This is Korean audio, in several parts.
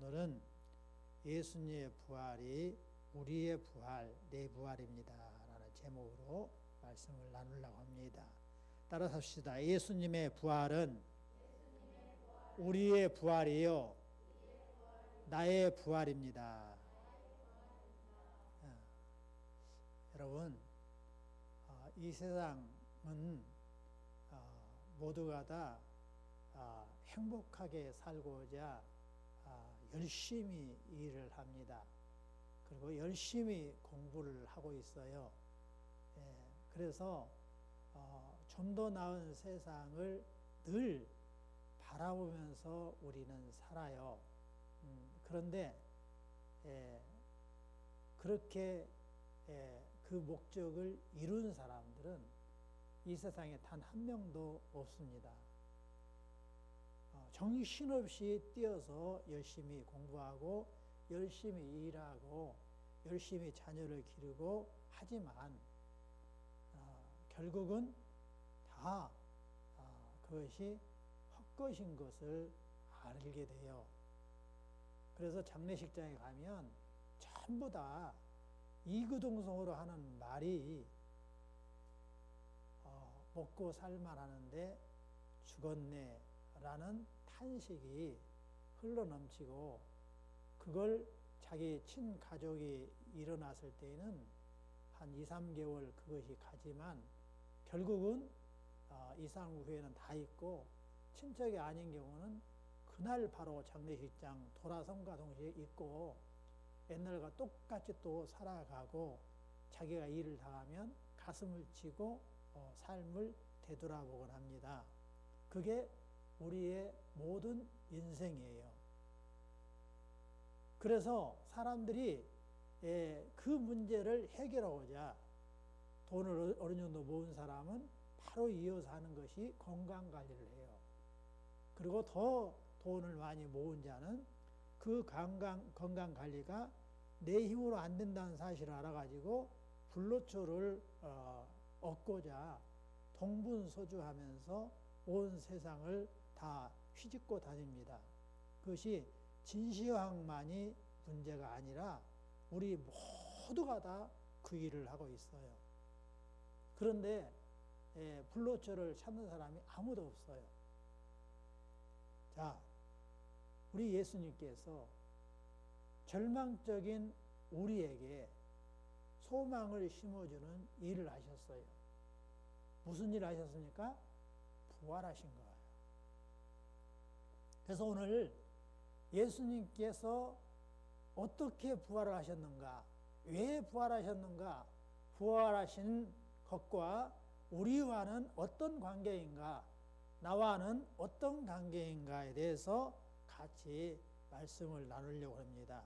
오늘은 예수님의 부활이 우리의 부활, 내 부활입니다 라는 제목으로 말씀을 나누려고 합니다. 따라서 합시다. 예수님의 부활은 우리의 부활이요 나의 부활입니다. 여러분, 이 세상은 모두가 다 행복하게 살고자 열심히 일을 합니다. 그리고 열심히 공부를 하고 있어요. 그래서 좀 더 나은 세상을 늘 바라보면서 우리는 살아요. 그런데 그렇게 그 목적을 이룬 사람들은 이 세상에 단 한 명도 없습니다. 정신없이 뛰어서 열심히 공부하고 열심히 일하고 열심히 자녀를 기르고 하지만 결국은 다 그것이 헛것인 것을 알게 돼요. 그래서 장례식장에 가면 전부 다 이구동성으로 하는 말이 먹고 살만 하는데 죽었네 라는 탄식이 흘러넘치고, 그걸 자기 친가족이 일어났을 때에는 한 2, 3개월 그것이 가지만 결국은 2, 3일 후에는 다 있고, 친척이 아닌 경우는 그날 바로 장례식장 돌아선과 동시에 있고 옛날과 똑같이 또 살아가고 자기가 일을 당하면 가슴을 치고 삶을 되돌아보곤 합니다. 그게 우리의 모든 인생이에요. 그래서 사람들이 그 문제를 해결하고자 돈을 어느 정도 모은 사람은 바로 이어서 하는 것이 건강관리를 해요. 그리고 더 돈을 많이 모은 자는 그 건강관리가 내 힘으로 안 된다는 사실을 알아가지고 불로초를 얻고자 동분서주하면서 온 세상을 다 휘짓고 다닙니다. 그것이 진시황만이 문제가 아니라 우리 모두가 다 그 일을 하고 있어요. 그런데 불로초를 찾는 사람이 아무도 없어요. 자, 우리 예수님께서 절망적인 우리에게 소망을 심어주는 일을 하셨어요. 무슨 일을 하셨습니까? 부활하신 거예요. 그래서 오늘 예수님께서 어떻게 부활을 하셨는가, 왜 부활하셨는가, 부활하신 것과 우리와는 어떤 관계인가, 나와는 어떤 관계인가에 대해서 같이 말씀을 나누려고 합니다.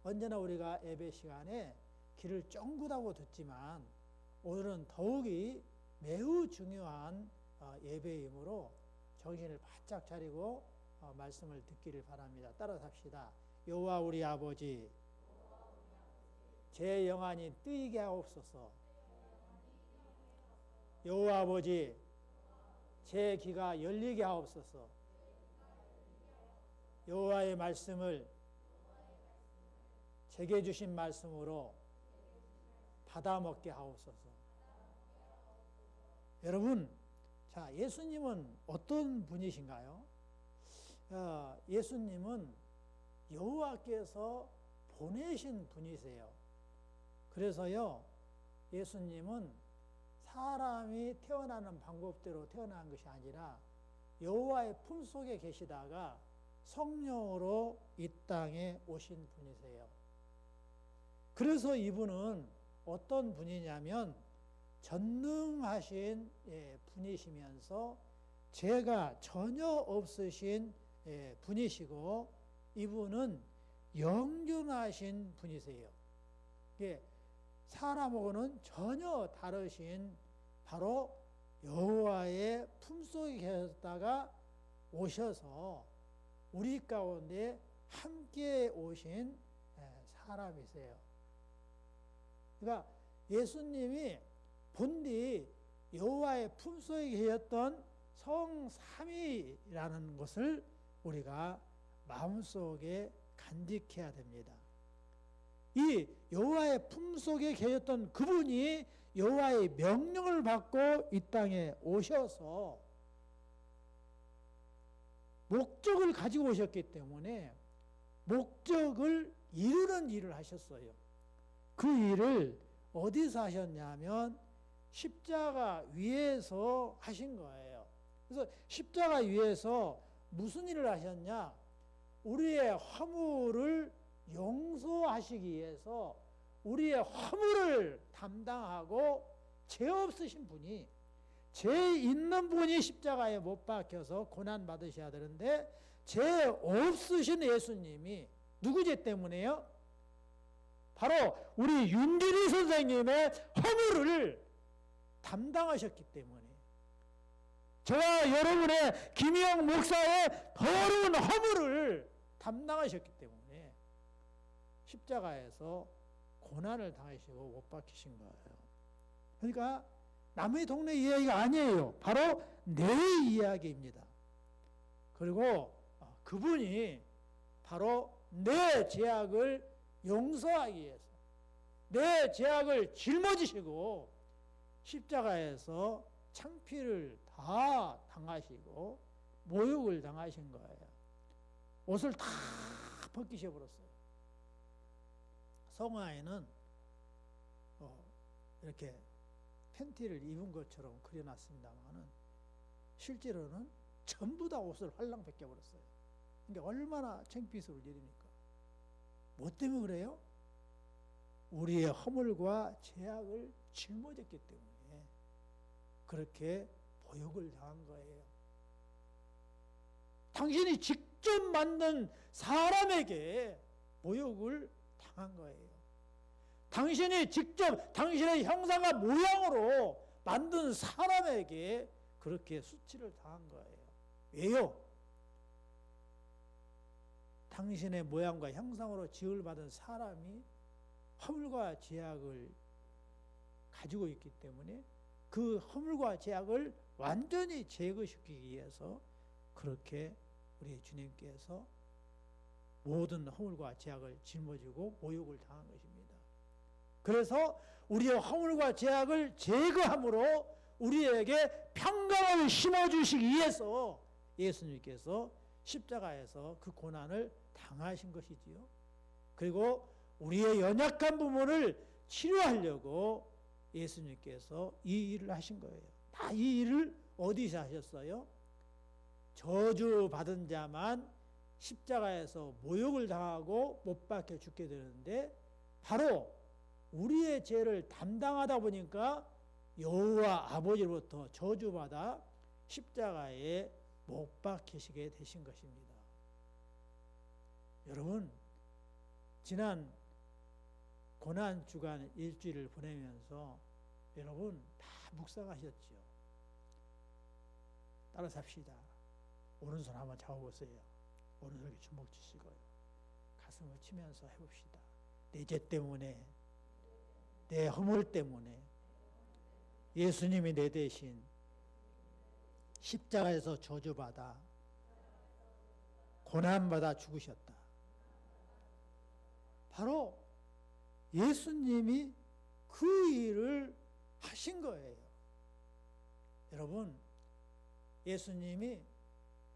언제나 우리가 예배 시간에 귀를 쫑긋하고 듣지만 오늘은 더욱이 매우 중요한 예배이므로 정신을 바짝 차리고 말씀을 듣기를 바랍니다. 따라서 합시다. 여호와 우리 아버지, 제 영안이 뜨이게 하옵소서. 여호와 아버지, 제 귀가 열리게 하옵소서. 여호와의 말씀을 제게 주신 말씀으로 받아 먹게 하옵소서. 여러분, 자, 예수님은 어떤 분이신가요? 예수님은 여호와께서 보내신 분이세요. 그래서요, 예수님은 사람이 태어나는 방법대로 태어난 것이 아니라 여호와의 품속에 계시다가 성령으로 이 땅에 오신 분이세요. 그래서 이분은 어떤 분이냐면 전능하신 분이시면서 죄가 전혀 없으신 분이시고, 이분은 영존하신 분이세요. 사람하고는 전혀 다르신 바로 여호와의 품속에 계셨다가 오셔서 우리 가운데 함께 오신 사람이세요. 그러니까 예수님이 본디 여호와의 품속에 계셨던 성삼위라는 것을 우리가 마음속에 간직해야 됩니다. 이 여호와의 품속에 계셨던 그분이 여호와의 명령을 받고 이 땅에 오셔서 목적을 가지고 오셨기 때문에 목적을 이루는 일을 하셨어요. 그 일을 어디서 하셨냐면 십자가 위에서 하신 거예요. 그래서 십자가 위에서 무슨 일을 하셨냐? 우리의 허물을 용서하시기 위해서 우리의 허물을 담당하고 죄 없으신 분이, 죄 있는 분이 십자가에 못 박혀서 고난 받으셔야 되는데 죄 없으신 예수님이 누구 죄 때문에요? 바로 우리 윤길이 선생님의 허물을 담당하셨기 때문에, 저와 여러분의 김영 목사의 더러운 허물을 담당하셨기 때문에 십자가에서 고난을 당하시고 못 박히신 거예요. 그러니까 남의 동네 이야기가 아니에요. 바로 내 이야기입니다. 그리고 그분이 바로 내 죄악을 용서하기 위해서 내 죄악을 짊어지시고 십자가에서 창피를 다 당하시고 모욕을 당하신 거예요. 옷을 다 벗기셔 버렸어요. 성화에는 이렇게 팬티를 입은 것처럼 그려놨습니다만은 실제로는 전부 다 옷을 활랑 벗겨버렸어요. 그러니까 얼마나 창피스러울 일입니까? 뭐 때문에 그래요? 우리의 허물과 죄악을 짊어졌기 때문에 그렇게 모욕을 당한 거예요. 당신이 직접 만든 사람에게 모욕을 당한 거예요. 당신이 직접 당신의 형상과 모양으로 만든 사람에게 그렇게 수치를 당한 거예요. 왜요? 당신의 모양과 형상으로 지을 받은 사람이 허물과 죄악을 가지고 있기 때문에 그 허물과 죄악을 완전히 제거시키기 위해서 그렇게 우리 주님께서 모든 허물과 죄악을 짊어지고 모욕을 당한 것입니다. 그래서 우리의 허물과 죄악을 제거함으로 우리에게 평강을 심어주시기 위해서 예수님께서 십자가에서 그 고난을 당하신 것이지요. 그리고 우리의 연약한 부분을 치료하려고 예수님께서 이 일을 하신 거예요. 다 이 일을 어디서 하셨어요? 저주받은 자만 십자가에서 모욕을 당하고 못 박혀 죽게 되는데 바로 우리의 죄를 담당하다 보니까 여호와 아버지로부터 저주받아 십자가에 못 박히시게 되신 것입니다. 여러분, 지난 고난주간 일주일을 보내면서 여러분 다 묵상하셨죠? 따라 삽시다. 오른손 한번 잡아보세요. 오른손에 주먹 쥐시고요. 가슴을 치면서 해봅시다. 내 죄 때문에, 내 허물 때문에 예수님이 내 대신 십자가에서 저주받아 고난받아 죽으셨다. 바로 예수님이 그 일을 하신 거예요. 여러분, 예수님이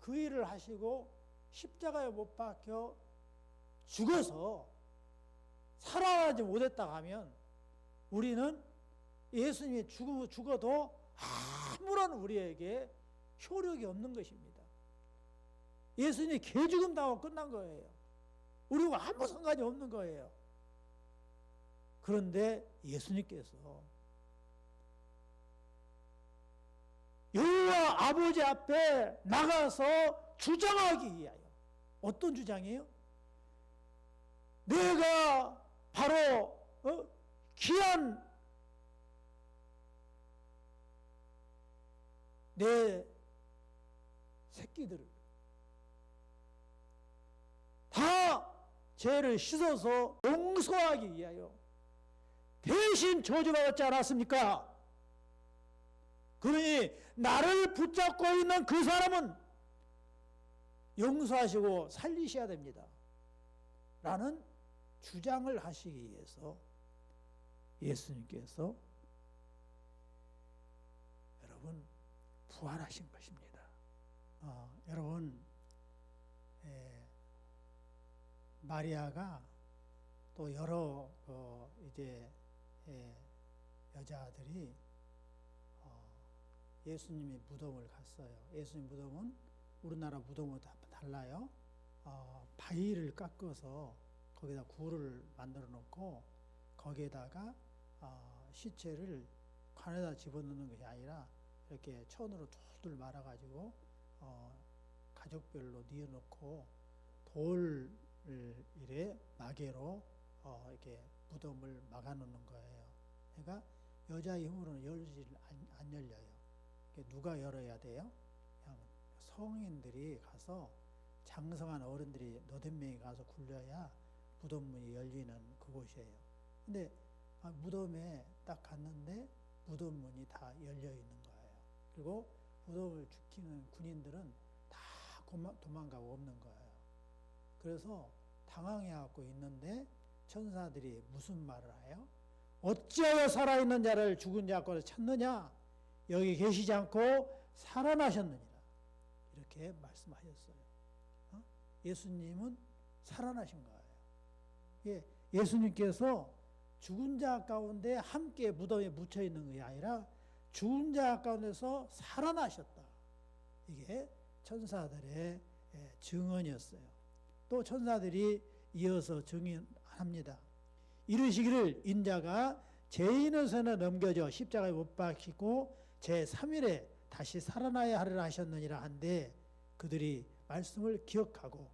그 일을 하시고 십자가에 못 박혀 죽어서 살아나지 못했다 하면 우리는 예수님이 죽어도 아무런 우리에게 효력이 없는 것입니다. 예수님이 개죽음 당하고 끝난 거예요. 우리와 아무 상관이 없는 거예요. 그런데 예수님께서 여호와 아버지 앞에 나가서 주장하기 위하여, 어떤 주장이에요? 내가 바로 귀한 내 새끼들을 다 죄를 씻어서 용서하기 위하여 대신 저주받았지 않았습니까? 그러니 나를 붙잡고 있는 그 사람은 용서하시고 살리셔야 됩니다. 라는 주장을 하시기 위해서 예수님께서 여러분 부활하신 것입니다. 여러분 마리아가 또 여러 이제 여자들이 예수님의 무덤을 갔어요. 예수님 무덤은 우리나라 무덤과 달라요. 바위를 깎아서 거기다 굴을 만들어 놓고 거기에다가 시체를 관에다 집어넣는 것이 아니라 이렇게 천으로 둘둘 말아가지고 가족별로 뉘어놓고 돌 이래 마개로 이렇게 무덤을 막아놓는 거예요. 그러니까 여자의 힘으로는 안 열려요. 누가 열어야 돼요? 그냥 성인들이 가서 장성한 어른들이 너댓 명이 가서 굴려야 무덤 문이 열리는 그곳이에요. 근데 무덤에 딱 갔는데 무덤 문이 다 열려 있는 거예요. 그리고 무덤을 지키는 군인들은 다 도망가고 없는 거예요. 그래서 당황해갖고 있는데 천사들이 무슨 말을 해요? 어찌하여 살아있는 자를 죽은 자 가운데 찾느냐? 여기 계시지 않고 살아나셨느니라. 이렇게 말씀하셨어요. 예수님은 살아나신 거예요. 예, 예수님께서 죽은 자 가운데 함께 무덤에 묻혀 있는 것이 아니라 죽은 자 가운데서 살아나셨다. 이게 천사들의 증언이었어요. 또 천사들이 이어서 증언합니다. 이르시기를 인자가 죄인의 손에 넘겨져 십자가에 못 박히고 제3일에 다시 살아나야 하리라 하셨느니라 한데 그들이 말씀을 기억하고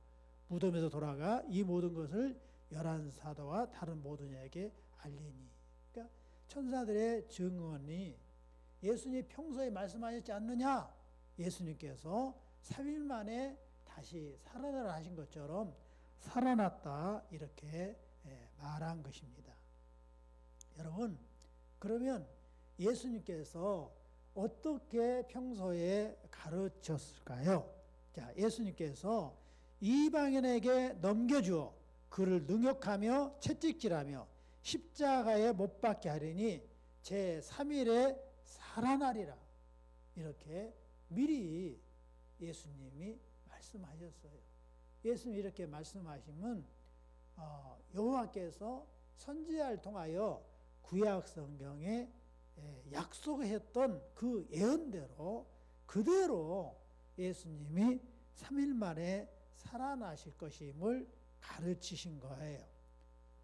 무덤에서 돌아가 이 모든 것을 11사도와 다른 모든 이에게 알리니. 그러니까 천사들의 증언이 예수님이 평소에 말씀하셨지 않느냐? 예수님께서 3일 만에 다시 살아나라 하신 것처럼 살아났다 이렇게 말한 것입니다. 여러분, 그러면 예수님께서 어떻게 평소에 가르쳤을까요? 자, 예수님께서 이방인에게 넘겨주어 그를 능욕하며 채찍질하며 십자가에 못 박게 하리니 제3일에 살아나리라. 이렇게 미리 예수님이 말씀하셨어요. 예수님이 이렇게 말씀하시면 여호와께서 선지자를 통하여 구약 성경에 약속했던 그 예언대로 그대로 예수님이 3일 만에 살아나실 것임을 가르치신 거예요.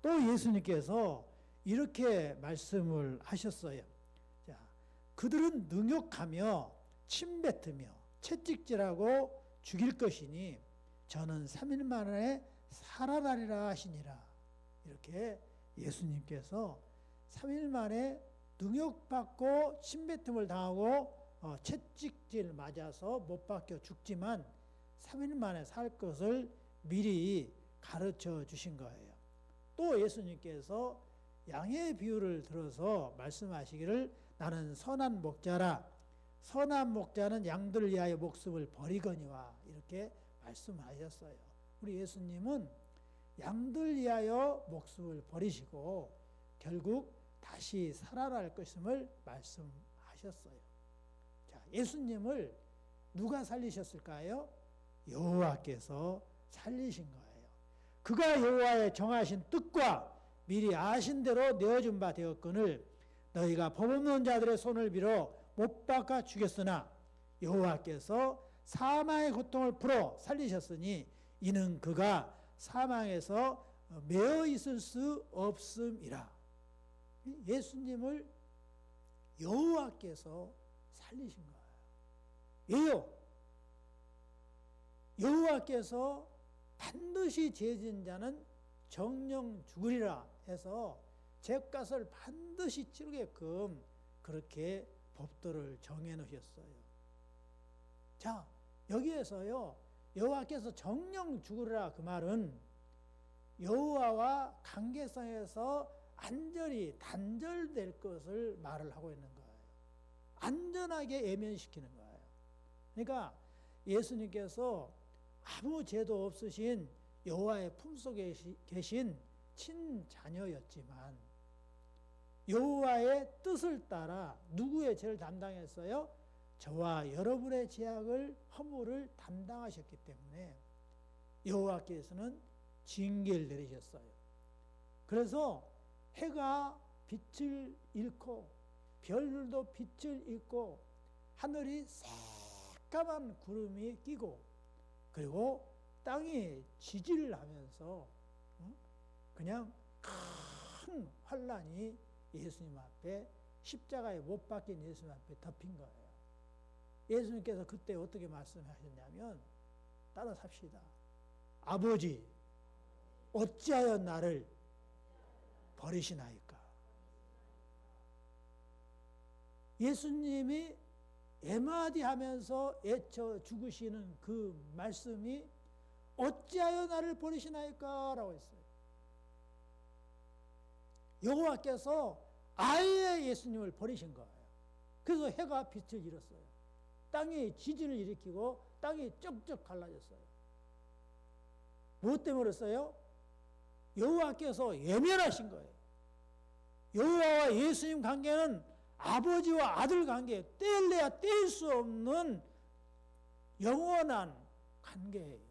또 예수님께서 이렇게 말씀을 하셨어요. 자, 그들은 능욕하며 침뱉으며 채찍질하고 죽일 것이니 저는 3일 만에 살아나리라 하시니라. 이렇게 예수님께서 3일 만에 능욕받고 침뱉음을 당하고 채찍질 맞아서 못 박혀 죽지만 3일 만에 살 것을 미리 가르쳐 주신 거예요. 또 예수님께서 양의 비유를 들어서 말씀하시기를 나는 선한 목자라 선한 목자는 양들을 위하여 목숨을 버리거니와 이렇게 말씀하셨어요. 우리 예수님은 양들 위하여 목숨을 버리시고 결국 다시 살아날 것임을 말씀하셨어요. 자, 예수님을 누가 살리셨을까요? 여호와께서 살리신 거예요. 그가 여호와의 정하신 뜻과 미리 아신 대로 내어준 바 되었거늘 너희가 법없는 자들의 손을 빌어 못 박아 죽였으나 여호와께서 사망의 고통을 풀어 살리셨으니 이는 그가 사망에서 매어 있을 수 없음이라. 예수님을 여호와께서 살리신 거예요. 왜요? 여호와께서 반드시 죄진 자는 정령 죽으리라 해서 죄값을 반드시 치르게끔 그렇게 법도를 정해 놓으셨어요. 자, 여기에서요 여호와께서 정령 죽으리라 그 말은 여호와와 관계성에서 안전이 단절될 것을 말을 하고 있는 거예요. 안전하게 외면시키는 거예요. 그러니까 예수님께서 아무 죄도 없으신 여호와의 품속에 계신 친자녀였지만 여호와의 뜻을 따라 누구의 죄를 담당했어요? 저와 여러분의 죄악을 허물을 담당하셨기 때문에 여호와께서는 징계를 내리셨어요. 그래서 해가 빛을 잃고 별들도 빛을 잃고 하늘이 새까만 구름이 끼고 그리고 땅이 지지를 하면서 그냥 큰 환란이 예수님 앞에 십자가에 못 박힌 예수님 앞에 덮인 거예요. 예수님께서 그때 어떻게 말씀하셨냐면 따라 삽시다. 아버지 어찌하여 나를 버리시나이까. 예수님이 애마디 하면서 애쳐 죽으시는 그 말씀이 어찌하여 나를 버리시나이까 라고 했어요. 여호와께서 아예 예수님을 버리신 거예요. 그래서 해가 빛을 잃었어요. 땅이 지진을 일으키고 땅이 쩍쩍 갈라졌어요. 무엇 때문에 그랬어요? 여호와께서 예면하신 거예요. 여호와와 예수님 관계는 아버지와 아들 관계, 떼려야 뗄 수 없는 영원한 관계예요.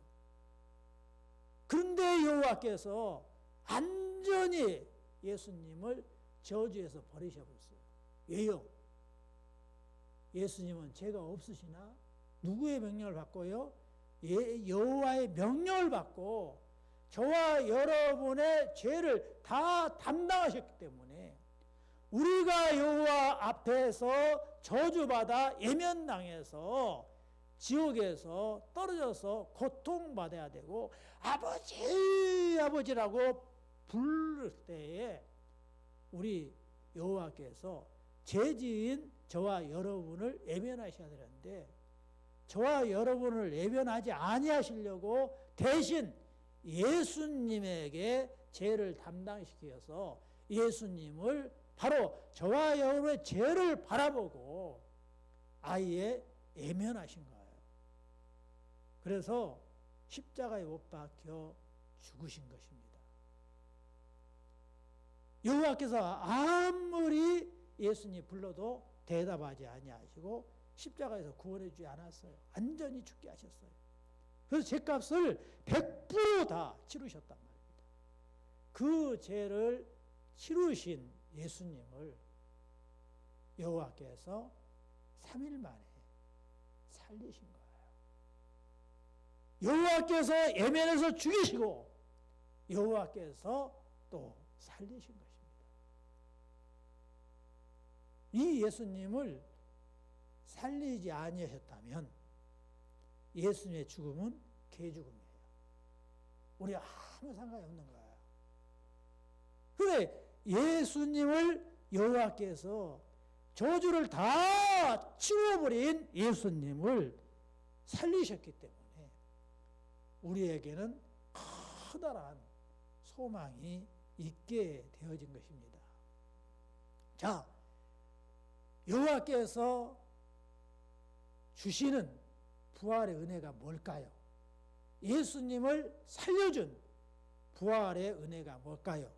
그런데 여호와께서 완전히 예수님을 저주해서 버리셔버렸어요. 왜요? 예수님은 죄가 없으시나? 누구의 명령을 받고요? 여호와의 명령을 받고 저와 여러분의 죄를 다 담당하셨기 때문에 우리가 여호와 앞에서 저주받아 예면당해서 지옥에서 떨어져서 고통받아야 되고 아버지 아버지라고 부를 때에 우리 여호와께서 죄지은 저와 여러분을 예면하셔야 되는데 저와 여러분을 예면하지 아니하시려고 대신 예수님에게 죄를 담당시켜서 예수님을 바로 저와 여러분의 죄를 바라보고 아예 예면하신 거예요. 그래서 십자가에 못 박혀 죽으신 것입니다. 여호와께서 아무리 예수님 불러도 대답하지 아니하시고 십자가에서 구원해 주지 않았어요. 완전히 죽게 하셨어요. 그래서 죄값을 100% 다 치르셨단 말입니다. 그 죄를 치르신 예수님을 여호와께서 3일 만에 살리신 거예요. 여호와께서 예면에서 죽이시고 여호와께서 또 살리신 것입니다. 이 예수님을 살리지 아니하셨다면 예수님의 죽음은 개죽음이에요. 우리가 아무 상관이 없는 거예요. 그래 예수님을 여호와께서 저주를 다 치워버린 예수님을 살리셨기 때문에 우리에게는 커다란 소망이 있게 되어진 것입니다. 자, 여호와께서 주시는 부활의 은혜가 뭘까요? 예수님을 살려준 부활의 은혜가 뭘까요?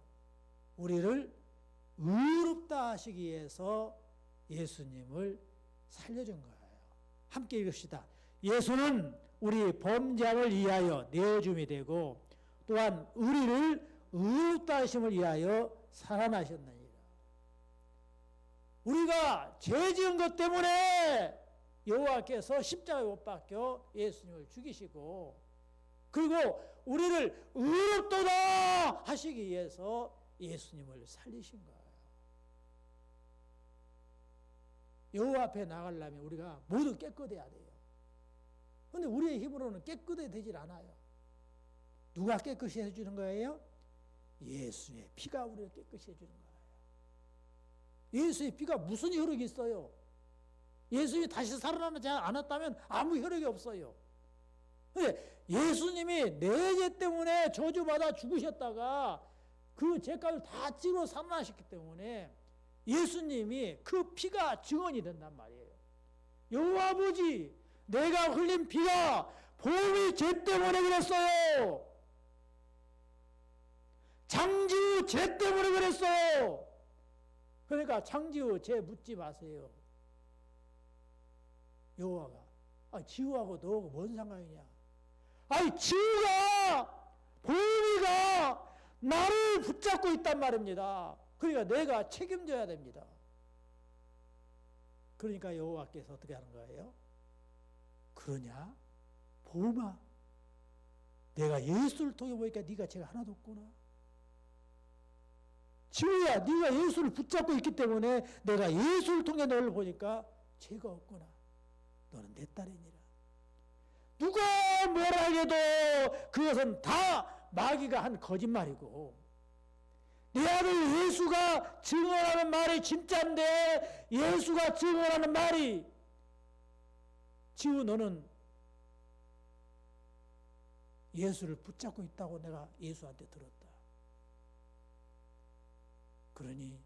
우리를 의롭다 하시기 위해서 예수님을 살려준 거예요. 함께 읽읍시다. 예수는 우리 범죄함을 위하여 내줌이 되고 또한 우리를 의롭다 하심을 위하여 살아나셨느니라. 우리가 죄 지은 것 때문에 여호와께서 십자가에 못 박혀 예수님을 죽이시고 그리고 우리를 의롭도다 하시기 위해서 예수님을 살리신 거예요. 여호와 앞에 나가려면 우리가 모두 깨끗해야 돼요. 그런데 우리의 힘으로는 깨끗해 되질 않아요. 누가 깨끗이 해주는 거예요? 예수의 피가 우리를 깨끗이 해주는 거예요. 예수의 피가 무슨 효력이 있어요? 예수님이 다시 살아나지 않았다면 아무 효력이 없어요. 근데 예수님이 내 죄 때문에 저주받아 죽으셨다가 그 죄값을 다 치고 살아나셨기 때문에 예수님이 그 피가 증언이 된단 말이에요. 여호와 아버지, 내가 흘린 피가 보험의 죄 때문에 그랬어요. 장지우 죄 때문에 그랬어. 그러니까 장지우 죄 묻지 마세요. 여호와가 지우하고 너하고 뭔 상관이냐. 지우가 보은이가 나를 붙잡고 있단 말입니다. 그러니까 내가 책임져야 됩니다. 그러니까 여호와께서 어떻게 하는 거예요? 그러냐? 보음아, 내가 예수를 통해 보니까 네가 죄가 하나도 없구나. 지우야, 네가 예수를 붙잡고 있기 때문에 내가 예수를 통해 너를 보니까 죄가 없구나. 너는 내 딸이니라. 누가 뭐라 해도 그것은 다 마귀가 한 거짓말이고, 내 아들 예수가 증언하는 말이 진짜인데 예수가 증언하는 말이 지우 너는 예수를 붙잡고 있다고 내가 예수한테 들었다. 그러니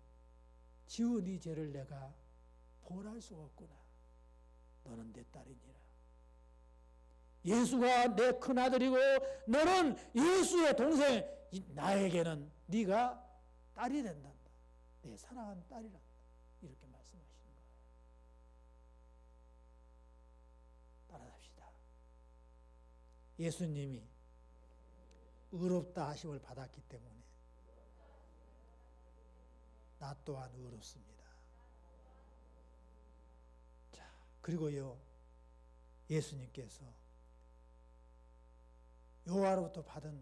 지우 네 죄를 내가 보호할 수가 없구나. 너는 내 딸이니라. 예수가 내 큰아들이고 너는 예수의 동생, 나에게는 네가 딸이 된단다. 내 사랑하는 딸이란다. 이렇게 말씀하시는 거예요. 따라합시다. 예수님이 의롭다 하심을 받았기 때문에 나 또한 의롭습니다. 자, 그리고요, 예수님께서 여호와로부터 받은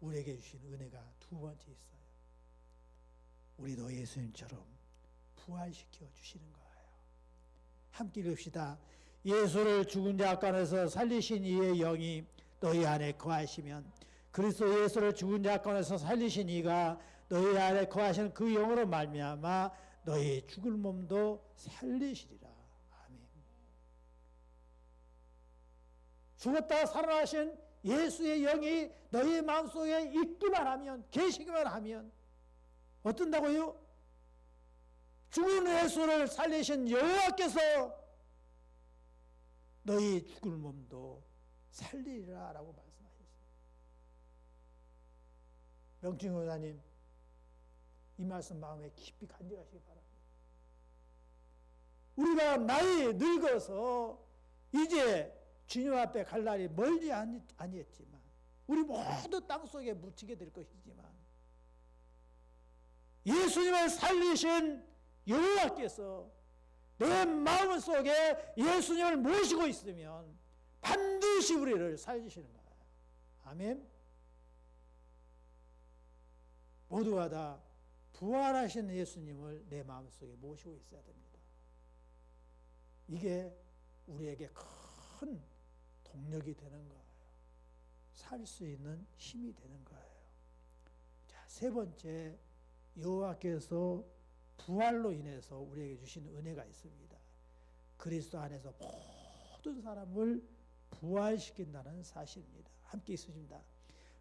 우리에게 주신 은혜가 두 번째 있어요. 우리도 예수님처럼 부활시켜 주시는 거예요. 함께 읽읍시다. 예수를 죽은 자 가운데서 살리신 이의 영이 너희 안에 거하시면 그리스도 예수를 죽은 자 가운데서 살리신 이가 너희 안에 거하시는 그 영으로 말미암아 너희 죽을 몸도 살리시리라. 아멘. 죽었다 살아나신 예수의 영이 너희 마음속에 있기만 하면, 계시기만 하면 어떤다고요? 죽은 예수를 살리신 여호와께서 너희 죽을 몸도 살리리라 라고 말씀하셨어요. 명중 의사님, 이 말씀 마음에 깊이 간직하시기 바랍니다. 우리가 나이 늙어서 이제 주님 앞에 갈 날이 멀지 아니했지만, 우리 모두 땅속에 묻히게 될 것이지만, 예수님을 살리신 여호와께서 내 마음속에 예수님을 모시고 있으면 반드시 우리를 살리시는 거예요. 아멘. 모두가 다 부활하신 예수님을 내 마음속에 모시고 있어야 됩니다. 이게 우리에게 큰 동력이 되는 거예요. 살 수 있는 힘이 되는 거예요. 자, 세 번째, 여호와께서 부활로 인해서 우리에게 주신 은혜가 있습니다. 그리스도 안에서 모든 사람을 부활시킨다는 사실입니다. 함께 있으십니다.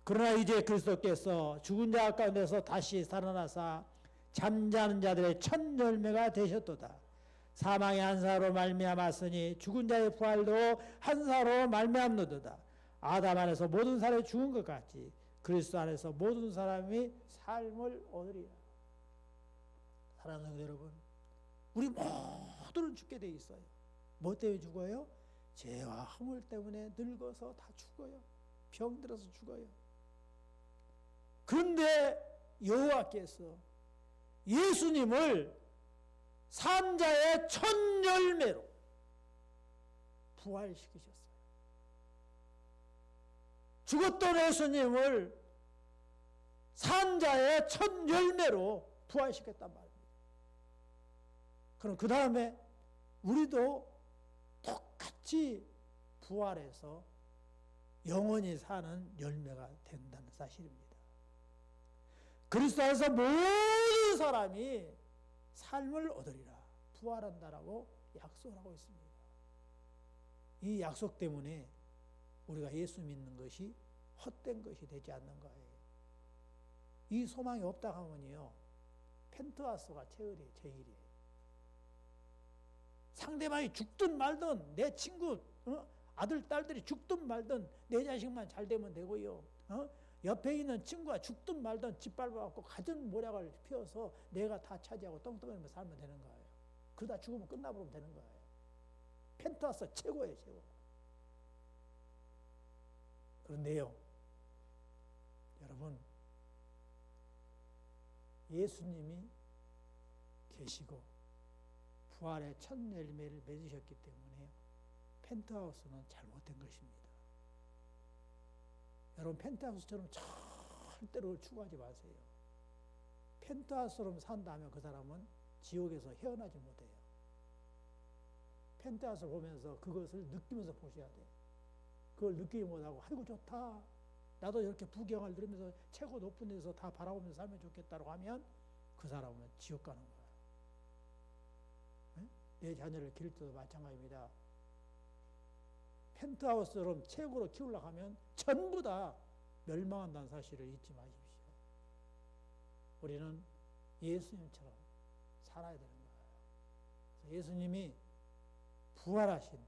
그러나 이제 그리스도께서 죽은 자 가운데서 다시 살아나사 잠자는 자들의 첫 열매가 되셨도다. 사망의 한 사로 말미암았으니 죽은 자의 부활도 한 사로 말미암노도다. 아담 안에서 모든 사람이 죽은 것 같이 그리스도 안에서 모든 사람이 삶을 얻으리라. 사랑하는 성도 여러분, 우리 모두는 죽게 돼 있어요. 뭐 때문에 죽어요? 죄와 허물 때문에 늙어서 다 죽어요. 병들어서 죽어요. 그런데 여호와께서 예수님을 산자의 첫 열매로 부활시키셨어요. 죽었던 예수님을 산자의 첫 열매로 부활시켰단 말입니다. 그럼 그 다음에 우리도 똑같이 부활해서 영원히 사는 열매가 된다는 사실입니다. 그리스도 안에서 모든 사람이 삶을 얻으리라, 부활한다라고 약속을 하고 있습니다. 이 약속 때문에 우리가 예수 믿는 것이 헛된 것이 되지 않는 거예요. 이 소망이 없다 하면요, 펜트하우스가 제일이에요. 상대방이 죽든 말든, 내 친구 아들 딸들이 죽든 말든 내 자식만 잘 되면 되고요. 옆에 있는 친구가 죽든 말든 짓밟아갖고 가진 모략을 피워서 내가 다 차지하고 똥똥이면서 살면 되는 거예요. 그러다 죽으면 끝나버리면 되는 거예요. 펜트하우스 최고예요, 최고. 그런데요, 여러분, 예수님이 계시고 부활의 첫 열매를 맺으셨기 때문에 펜트하우스는 잘못된 것입니다. 여러분, 펜트하우스처럼 절대로 추구하지 마세요. 펜트하우스처럼 산다면 그 사람은 지옥에서 헤어나지 못해요. 펜트하우스를 보면서 그것을 느끼면서 보셔야 돼요. 그걸 느끼지 못하고 아이고 좋다, 나도 이렇게 부경을 누리면서 최고 높은 데서 다 바라보면서 살면 좋겠다고 하면 그 사람은 지옥 가는 거예요. 네? 내 자녀를 기를 때도 마찬가지입니다. 펜트하우스처럼 최고로 키우려고 하면 전부 다 멸망한다는 사실을 잊지 마십시오. 우리는 예수님처럼 살아야 되는 거예요. 예수님이 부활하신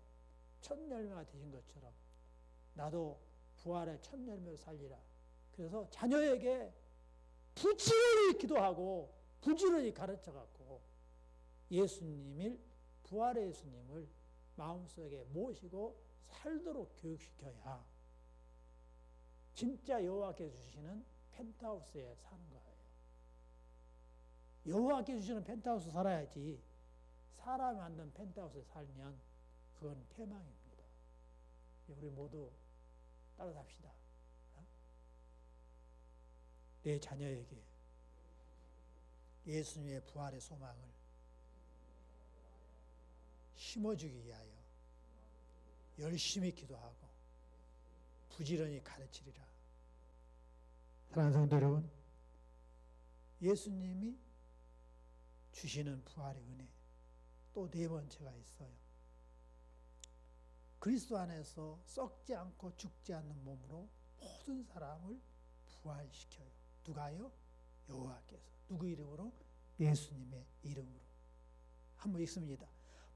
첫 열매가 되신 것처럼 나도 부활의 첫 열매로 살리라. 그래서 자녀에게 부지런히 기도하고 부지런히 가르쳐갖고 예수님을, 부활의 예수님을 마음속에 모시고 살도록 교육시켜야 진짜 여호와께서 주시는 펜트하우스에 사는 거예요. 여호와께서 주시는 펜트하우스 살아야지 사람이 만든 펜트하우스에 살면 그건 패망입니다. 우리 모두 따라 삽시다. 내 자녀에게 예수님의 부활의 소망을 심어주기 위하여 열심히 기도하고 부지런히 가르치리라. 사랑하는 성도 여러분, 예수님이 주시는 부활의 은혜 또 네 번째가 있어요. 그리스도 안에서 썩지 않고 죽지 않는 몸으로 모든 사람을 부활시켜요. 누가요? 여호와께서. 누구 이름으로? 예수님의 이름으로. 한번 읽습니다.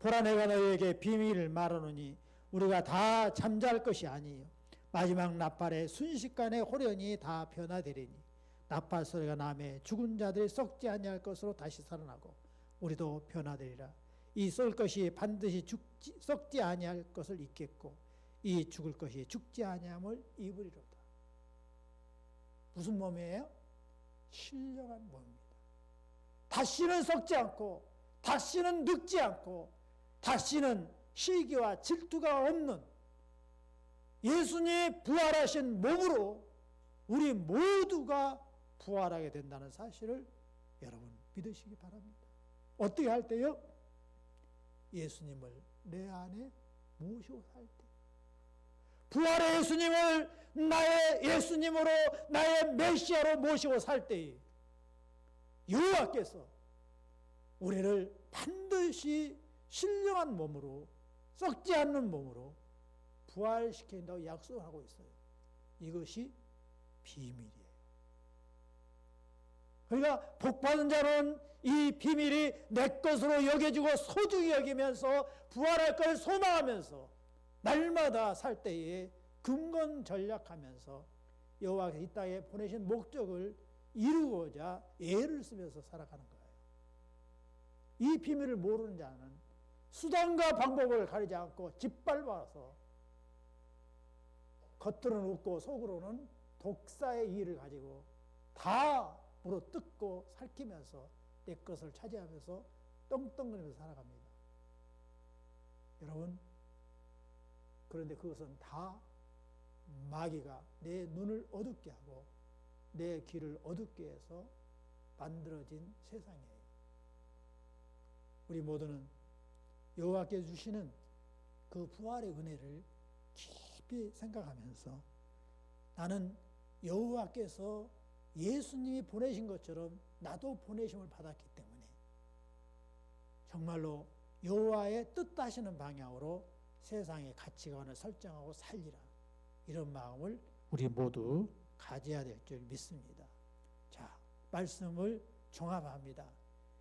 보라, 내가 너희에게 비밀을 말하노니 우리가 다 잠잘 것이 아니에요. 마지막 나팔에 순식간에 호련히 다 변화되리니 나팔 소리가 나매 죽은 자들이 썩지 아니할 것으로 다시 살아나고 우리도 변화되리라. 이 썩을 것이 반드시 썩지 아니할 것을 입겠고 이 죽을 것이 죽지 아니함을 입으리로다. 무슨 몸이에요? 신령한 몸입니다. 다시는 썩지 않고 다시는 늙지 않고 다시는 시기와 질투가 없는 예수님이 부활하신 몸으로 우리 모두가 부활하게 된다는 사실을 여러분 믿으시기 바랍니다. 어떻게 할 때요? 예수님을 내 안에 모시고 살 때, 부활의 예수님을 나의 예수님으로, 나의 메시아로 모시고 살 때에 여호와께서 우리를 반드시 신령한 몸으로, 썩지 않는 몸으로 부활시킨다고 약속하고 있어요. 이것이 비밀이에요. 그러니까 복받은 자는 이 비밀이 내 것으로 여겨지고 소중히 여기면서 부활할 걸 소망하면서 날마다 살 때에 근건전략하면서 여호와께서 이 땅에 보내신 목적을 이루고자 애를 쓰면서 살아가는 거예요. 이 비밀을 모르는 자는 수단과 방법을 가리지 않고 짓밟아서 겉으로는 웃고 속으로는 독사의 이의를 가지고 다 물어뜯고 살키면서 내 것을 차지하면서 떵떵거리면서 살아갑니다. 여러분, 그런데 그것은 다 마귀가 내 눈을 어둡게 하고 내 귀를 어둡게 해서 만들어진 세상이에요. 우리 모두는 여호와께서 주시는 그 부활의 은혜를 깊이 생각하면서 나는 여호와께서 예수님이 보내신 것처럼 나도 보내심을 받았기 때문에 정말로 여호와의 뜻하시는 방향으로 세상의 가치관을 설정하고 살리라, 이런 마음을 우리 모두 가져야 될 줄 믿습니다. 자, 말씀을 종합합니다.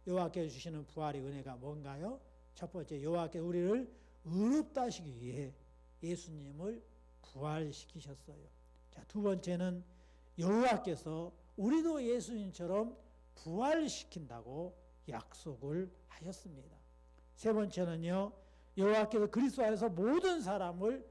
여호와께서 주시는 부활의 은혜가 뭔가요? 첫 번째, 여호와께서 우리를 의롭다 하시기 위해 예수님을 부활시키셨어요. 자, 두 번째는 여호와께서 우리도 예수님처럼 부활시킨다고 약속을 하셨습니다. 세 번째는요, 여호와께서 그리스도 안에서 모든 사람을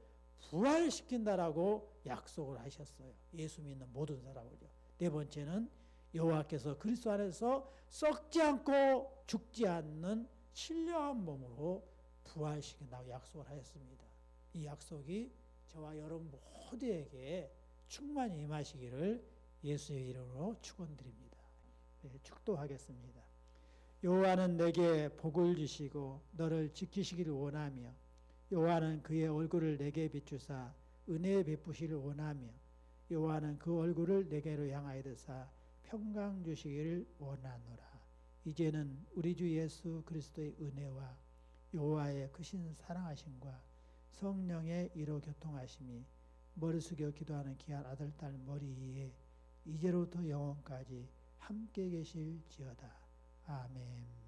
부활시킨다라고 약속을 하셨어요. 예수 믿는 모든 사람을요. 네 번째는 여호와께서 그리스도 안에서 썩지 않고 죽지 않는 신령한 몸으로 부활시킨다고 약속을 하였습니다. 이 약속이 저와 여러분 모두에게 충만히 임하시기를 예수의 이름으로 축원드립니다. 네, 축도하겠습니다. 여호와는 내게 복을 주시고 너를 지키시기를 원하며 여호와는 그의 얼굴을 내게 비추사 은혜 베푸시기를 원하며 여호와는 그 얼굴을 내게로 향하여 드사 평강 주시기를 원하노라. 이제는 우리 주 예수 그리스도의 은혜와 여호와의 크신 사랑하심과 성령의 이로 교통하심이 머리 숙여 기도하는 귀한 아들 딸 머리 위에 이제로부터 영원까지 함께 계실지어다. 아멘.